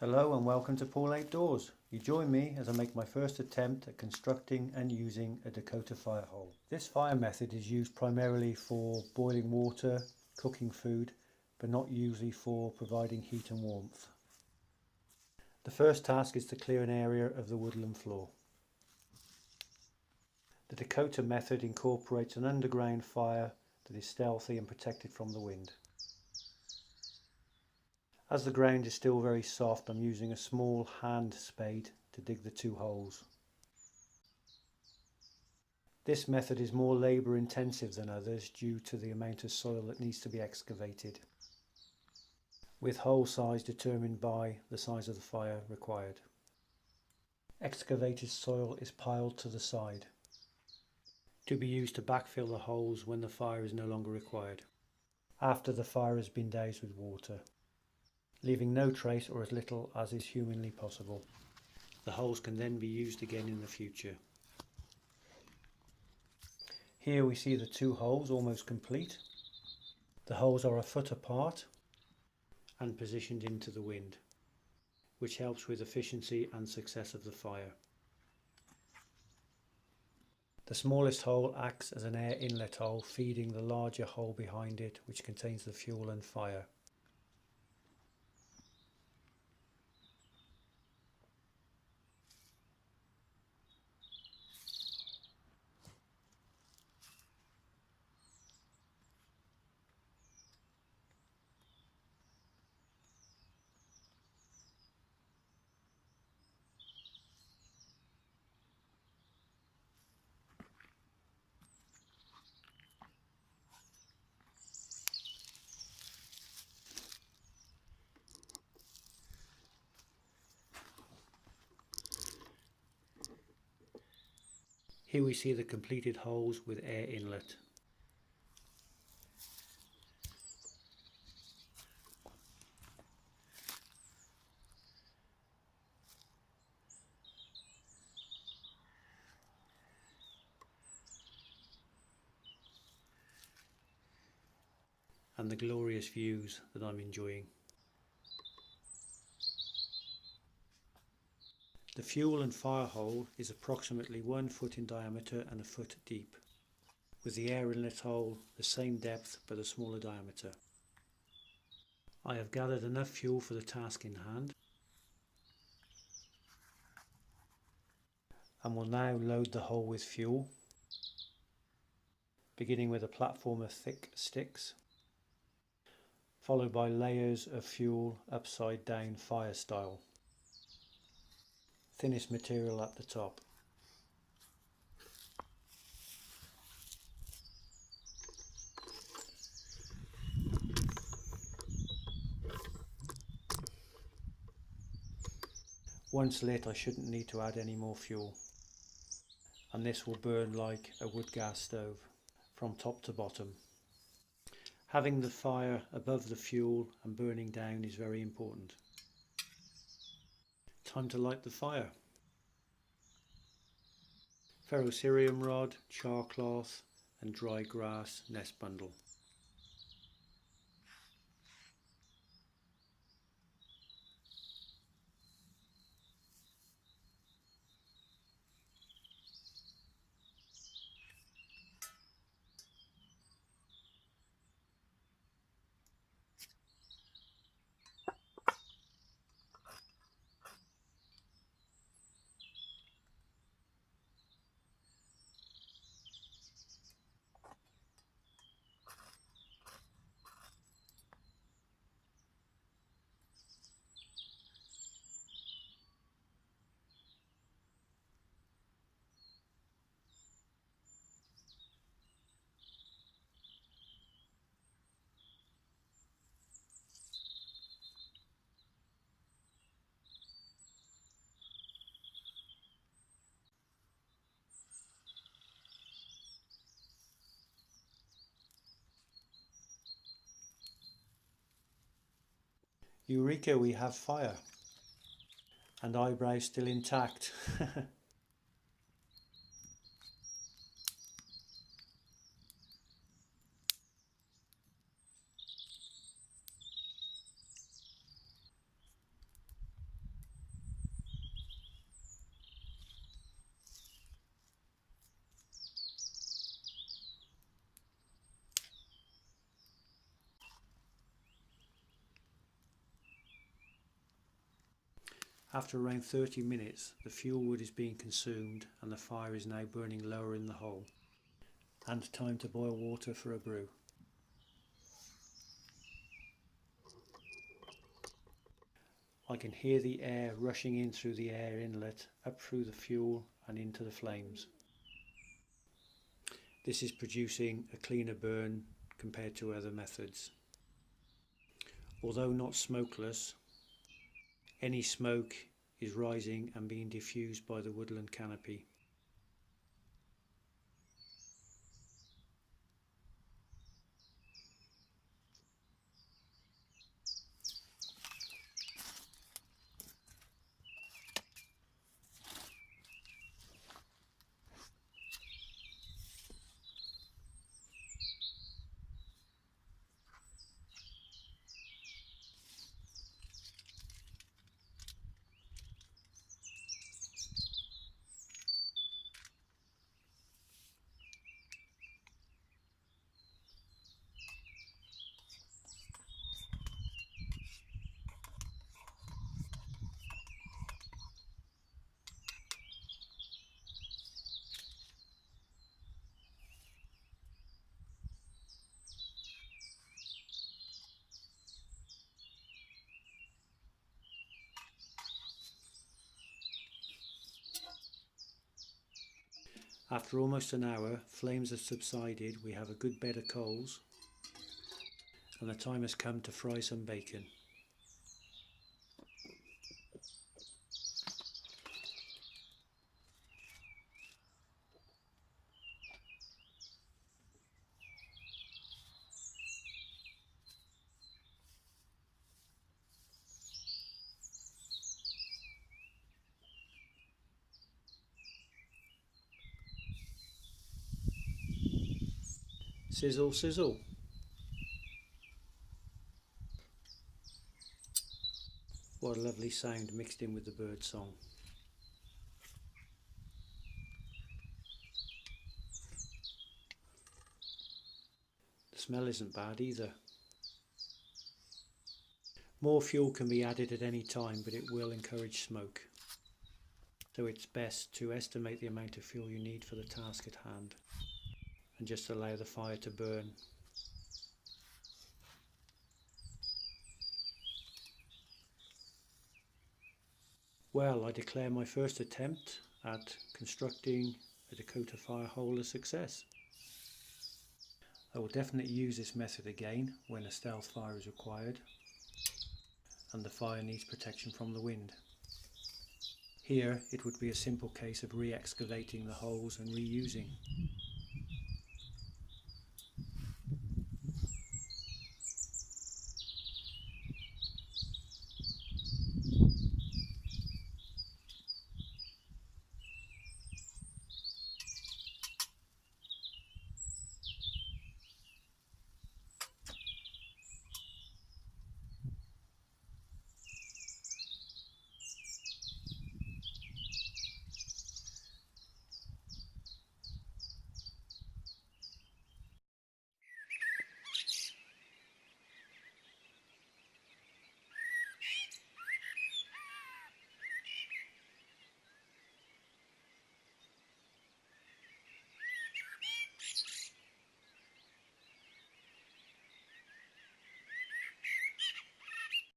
Hello and welcome to Paul Outdoors. You join me as I make my first attempt at constructing and using a Dakota fire hole. This fire method is used primarily for boiling water, cooking food, but not usually for providing heat and warmth. The first task is to clear an area of the woodland floor. The Dakota method incorporates an underground fire that is stealthy and protected from the wind. As the ground is still very soft, I'm using a small hand spade to dig the 2 holes. This method is more labour intensive than others due to the amount of soil that needs to be excavated, with hole size determined by the size of the fire required. Excavated soil is piled to the side, to be used to backfill the holes when the fire is no longer required, after the fire has been doused with water, leaving no trace or as little as is humanly possible. The holes can then be used again in the future. Here we see the 2 holes almost complete. The holes are a foot apart and positioned into the wind, which helps with efficiency and success of the fire. The smallest hole acts as an air inlet hole, feeding the larger hole behind it, which contains the fuel and fire. Here we see the completed holes with air inlet. And the glorious views that I'm enjoying. The fuel and fire hole is approximately 1 foot in diameter and a foot deep, with the air inlet hole the same depth but a smaller diameter. I have gathered enough fuel for the task in hand and will now load the hole with fuel, beginning with a platform of thick sticks, followed by layers of fuel upside down fire style. Thinnest material at the top. Once lit, I shouldn't need to add any more fuel, and this will burn like a wood gas stove from top to bottom. Having the fire above the fuel and burning down is very important. Time to light the fire. Ferrocerium rod, char cloth and dry grass nest bundle. Eureka, we have fire. And eyebrows still intact. After around 30 minutes, the fuel wood is being consumed and the fire is now burning lower in the hole. And time to boil water for a brew. I can hear the air rushing in through the air inlet, up through the fuel and into the flames. This is producing a cleaner burn compared to other methods. Although not smokeless, any smoke is rising and being diffused by the woodland canopy. After almost an hour, flames have subsided, we have a good bed of coals, and the time has come to fry some bacon. Sizzle, sizzle. What a lovely sound mixed in with the bird song. The smell isn't bad either. More fuel can be added at any time, but it will encourage smoke. So it's best to estimate the amount of fuel you need for the task at hand and just allow the fire to burn. Well, I declare my first attempt at constructing a Dakota Fire Hole a success. I will definitely use this method again when a stealth fire is required and the fire needs protection from the wind. Here it would be a simple case of re-excavating the holes and reusing.